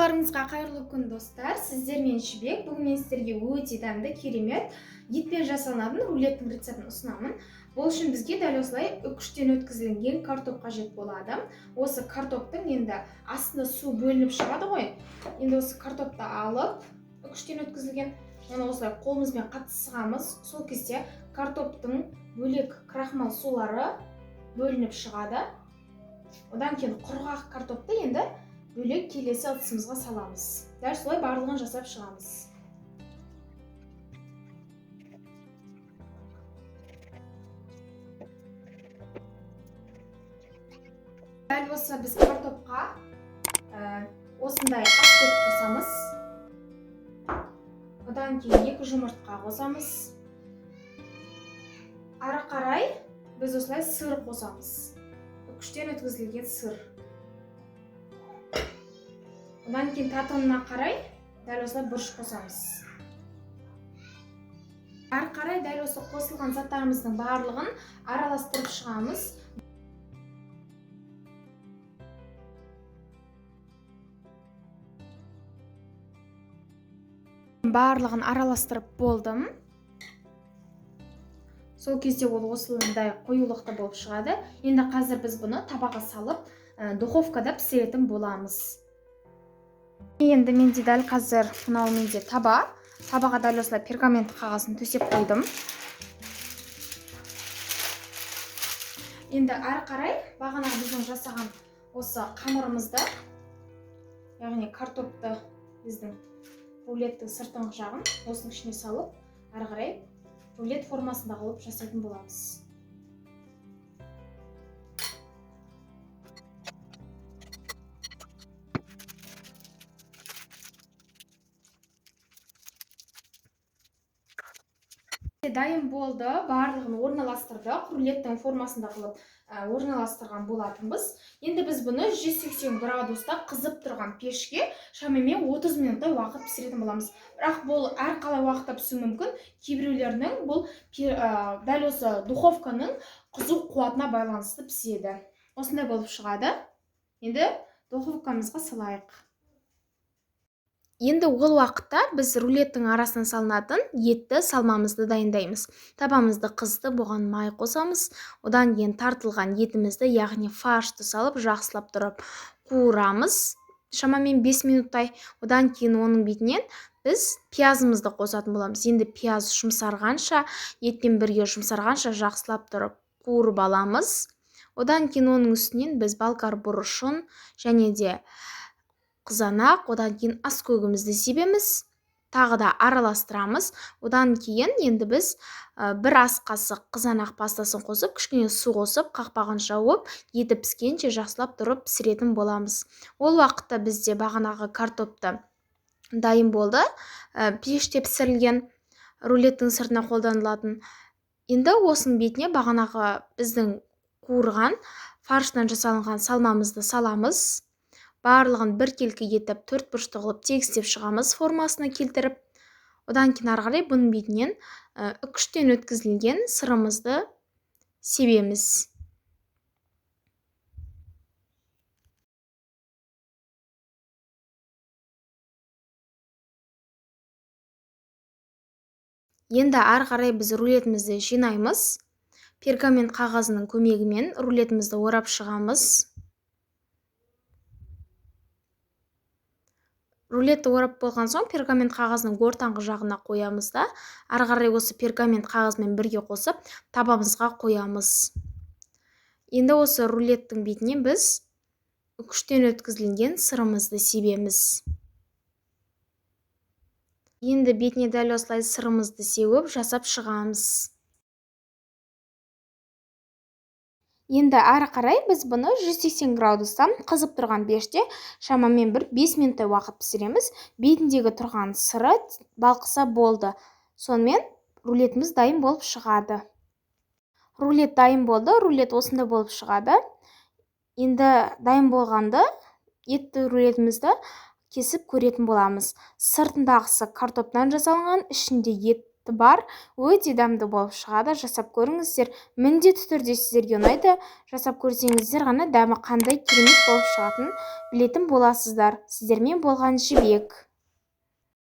Барларыңызға қайырлы күн достар. Сіздермен Жібек. Бүгін мен сіздерге өте дәмді, керемет етпен жасалынатын рулеттің рецептін ұсынамын. Бұл үшін бізге дәл осылай үкіштен өткізілген картоп қажет болады. Осы картоптың енді астында су бөлініп шығады ғой. Енді осы картопты алып, үкіштен өткізілген, оны осылай қолымызбен қатты сығамыз. Сол кезде картоптың бөлек крахмал сулары бөлініп шығады. Одан кейін құрғақ картопты енді бөлек келесі ыдысымызға саламыз. Дәл солай барлығын жасап шығамыз. Дәл осы біз картопқа осындай астық қосамыз. Одан кейін 2 жұмыртқа қосамыз. Ары қарай біз осылай сыр қосамыз. Үкіштен өткізілген сыр. Одан кейін татымына қарай дәл осылай бұрыш қосамыз. Ары қарай дәл осы қосылған заттарымыздың барлығын араластырып шығамыз. Барлығын араластырып болдым. Сол кезде ол осылай қоюлықты болып шығады. Енді қазір біз бұны табаға салып, духовкада пісіретін боламыз. Енді менде дәл қазір мынау менде табаға дәл осылай пергамент қағазын төсеп қойдым. Енді ары қарай бағана біздің жасаған осы қамырымызды, яғни картопты біздің рулеттің сыртыңғы жағын осының ішіне салып, ары қарай рулет формасында қылып жасайтын боламыз. Дайын болды, барлығын орналастырдық, рулеттің формасында қылып орналастырған болатынбыз. Енді біз бұны 180 градуста қызып тұрған пешке шамамен 30 минуттай уақыт пісіретін боламыз. Бірақ бұл әрқалай уақытта пісуі мүмкін. Кейбіреулерінің бұл дәл осы духовканың қызу қуатына байланысты піседі. Осындай болып шығады. Енді духовкамызға салайық. Енді ол уақытта біз рулеттің арасына салынатын етті салмамызды дайындаймыз. Табамызды қызытып, оған май қосамыз. Одан кейін тартылған етімізді, яғни фаршты салып, жақсылап тұрып қуырамыз. Шамамен 5 минуттай. Одан кейін оның бетінен біз пиязымызды қосатын боламыз. Енді пияз жұмсарғанша, еттен бірге жұмсарғанша жақсылап тұрып қуырып аламыз. Одан кейін оның үстінен біз балқар бұрышын және де қызанақ, одан кейін аскөгімізді себеміз, тағы да араластырамыз. Одан кейін енді біз бір ас қасық қызанақ пастасын қосып, кішкене су қосып, қақпағын жауып, еті піскенше жақсылап тұрып пісіретін боламыз. Ол уақытта бізде бағанағы картопты дайын болды. Пеште пісірілген рулеттің сыртына қолданылатын. Енді осының бетіне бағанағы біздің қуырған фарштан жасалынған салмамызды саламыз. Барлығын біркелкі етіп, 4 бұрышты қылып тегістеп шығамыз формасына келтіріп. Одан кейін ары қарай бұның бетінен үкіштен өткізілген сырымызды себеміз. Енді ары қарай біз рулетімізді жинаймыз. Пергамент қағазының көмегімен рулетімізді орап шығамыз. Рулетті орап болған соң пергамент қағазының ортаңғы жағына қоямыз да, ары қарай осы пергамент қағазымен бірге қосып, табамызға қоямыз. Енді осы рулеттің бетінен біз үкіштен өткізілген сырымызды себеміз. Енді бетіне дәл осылай сырымызды сеуіп, жасап шығамыз. Енді ары қарай біз бұны 180 градуста қызып тұрған пеште шамамен 5 минуттай уақыт пісіреміз. Бетіндегі тұрған сыры балқыса болды. Сонымен рулетіміз дайын болып шығады. Рулет дайын болды, рулет осында болып шығады. Енді дайын болғанды етті рулетімізді кесіп көретін боламыз. Сыртындағысы картоптан жасалған, ішінде ет рецепті бар, өте дәмді болып шығады. Жасап көріңіздер, міндетті түрде сіздерге ұнайды. Жасап көрсеңіздер ғана дәмі қандай керемет болып шығатынын білетін боласыздар. Сіздермен болған Жібек.